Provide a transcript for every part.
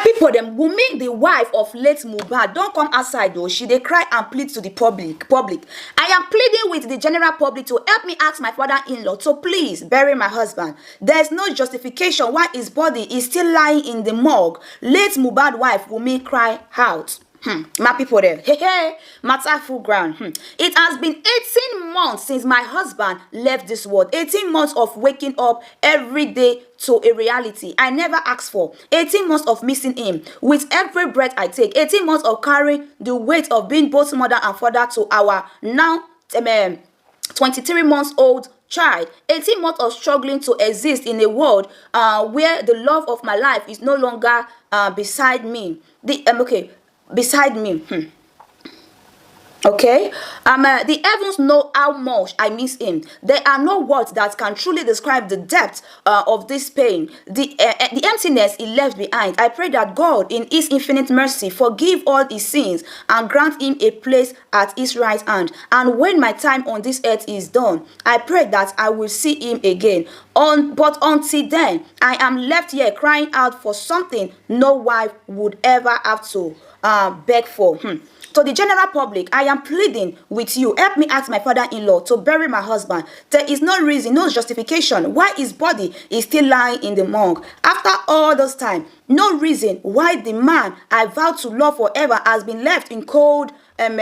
People them Wunmi, the wife of late Mohbad, don't come outside though. She they cry and plead to the public. I am pleading with the general public to help me ask my father-in-law to please bury my husband. There is no justification why his body is still lying in the morgue. Late Mohbad wife Wunmi cry out. My people there, matter full ground. It has been 18 months since my husband left this world. 18 months of waking up every day to a reality I never asked for. 18 months of missing him with every breath I take. 18 months of carrying the weight of being both mother and father to our now 23 months old child. 18 months of struggling to exist in a world where the love of my life is no longer beside me. Beside me. Okay, the heavens know how much I miss him. There are no words that can truly describe the depth of this pain, the emptiness he left behind. I pray that God, in his infinite mercy, forgive all his sins and grant him a place at his right hand. And when my time on this earth is done, I pray that I will see him again. But until then, I am left here crying out for something no wife would ever have to beg for. To the general public, I am pleading with you, help me ask my father-in-law to bury my husband. There is no reason, no justification why his body is still lying in the morgue. After all this time, no reason why the man I vowed to love forever has been left in cold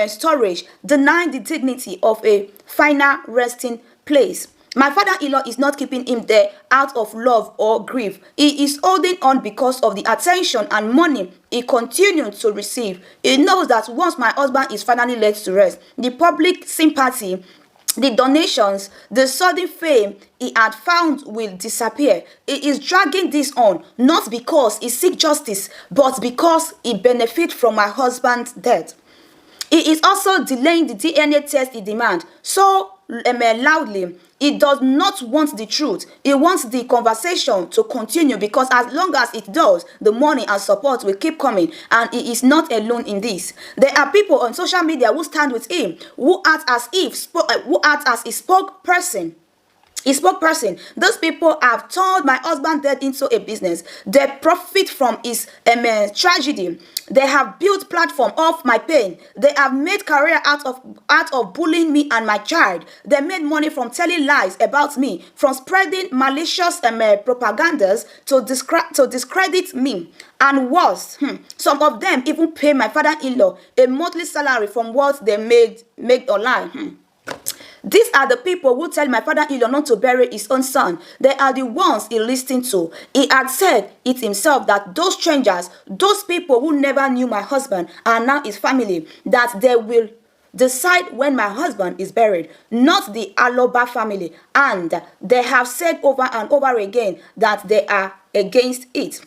storage, denying the dignity of a final resting place. My father-in-law is not keeping him there out of love or grief. He is holding on because of the attention and money he continues to receive. He knows that once my husband is finally laid to rest, the public sympathy, the donations, the sudden fame he had found will disappear. He is dragging this on, not because he seeks justice, but because he benefits from my husband's death. He is also delaying the DNA test he demands so loudly. He does not want the truth. He wants the conversation to continue because as long as it does, the money and support will keep coming, and he is not alone in this. There are people on social media who stand with him, who act as his spokesperson. Those people have turned my husband death into a business. They profit from his tragedy. They have built platform off my pain. They have made career out of bullying me and my child. They made money from telling lies about me, from spreading malicious propagandas to discredit me. And worse, some of them even pay my father-in-law a monthly salary from what they made online. These are the people who tell my father-in-law not to bury his own son. They are the ones he listened to. He had said it himself that those strangers, those people who never knew my husband are now his family, that they will decide when my husband is buried, not the Aloba family. And they have said over and over again that they are against it.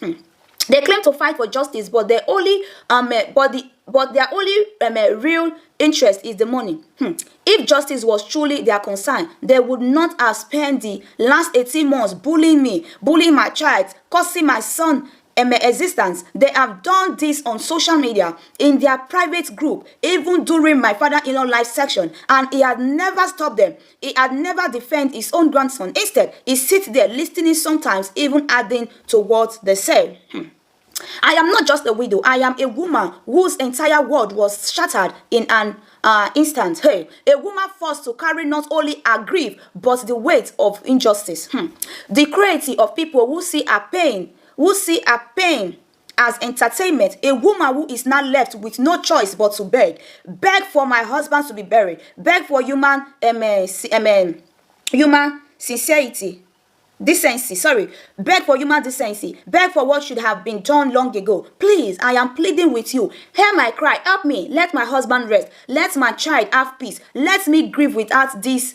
They claim to fight for justice, but their only real interest is the money. If justice was truly their concern, they would not have spent the last 18 months bullying me, bullying my child, causing my son existence. They have done this on social media, in their private group, even during my father-in-law live section, and he had never stopped them. He had never defended his own grandson. Instead, he sits there listening, sometimes even adding to what they say. I am not just a widow. I am a woman whose entire world was shattered in an instant. A woman forced to carry not only her grief, but the weight of injustice. The cruelty of people who see her pain as entertainment. A woman who is now left with no choice but to beg for my husband to be buried, beg for human sincerity. Beg for human decency, beg for what should have been done long ago. Please, I am pleading with you. Hear my cry, help me, let my husband rest, let my child have peace, let me grieve without this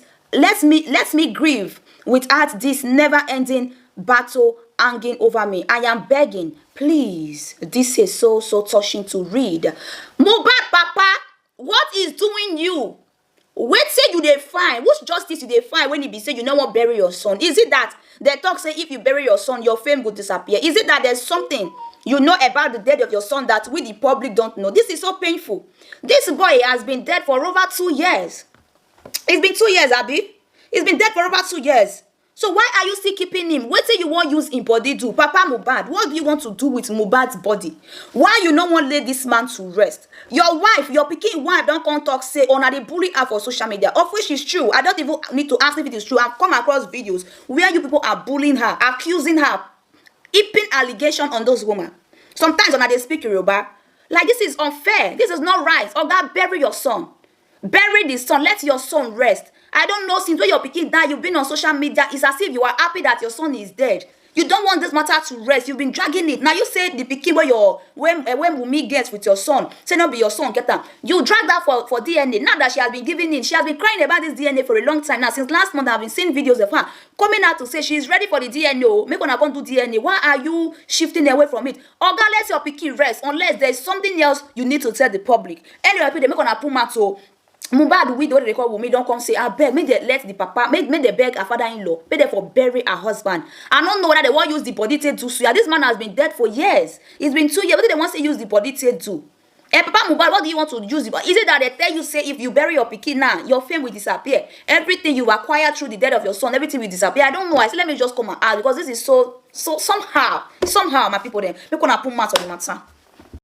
never-ending battle hanging over me. I am begging, please. This is so touching to read. Mohbad papa, what is doing you? Wait say you dey find which justice you dey find when you be say you no wan bury your son? Is it that they talk say if you bury your son your fame will disappear? Is it that there's something you know about the death of your son that we the public don't know? This is so painful. This boy has been dead for over 2 years. It's been 2 years, Abby. He's been dead for over 2 years. So why are you still keeping him? What do you want use in body do? Papa Mohbad, what do you want to do with Mohbad's body? Why you no want lay this man to rest? Your wife, your pikin wife don't come talk say una dey bully her for social media, of which is true. I don't even need to ask if it is true. I've come across videos where you people are bullying her, accusing her, heaping allegation on those women. Sometimes when they speak Yoruba, like this is unfair. This is not right. Oga, bury your son. Bury the son. Let your son rest. I don't know, since when your pikin died, you've been on social media. It's as if you are happy that your son is dead. You don't want this matter to rest. You've been dragging it. Now you say the pikin when Wunmi gets with your son, say not be your son, get that. You drag that for DNA. Now that she has been giving in, she has been crying about this DNA for a long time now. Since last month, I've been seeing videos of her coming out to say she's ready for the DNA. Oh, make una come do DNA. Why are you shifting away from it? Oga, let your pikin rest unless there's something else you need to tell the public. Anyway, they make una put matter. Mohbad widow they call Wunmi don't come say I beg, make they let the papa, make they beg her father-in-law, make they for bury her husband. I don't know whether they want use the body to do so. This man has been dead for years. It's been 2 years. What do they want to use the body to do? Papa Mohbad, what do you want to use the body? Is it that they tell you say if you bury your pikin now, your fame will disappear? Everything you acquire through the death of your son, everything will disappear. I don't know. I said let me just come and ask because this is so somehow my people then. Make gonna put matter on the matter.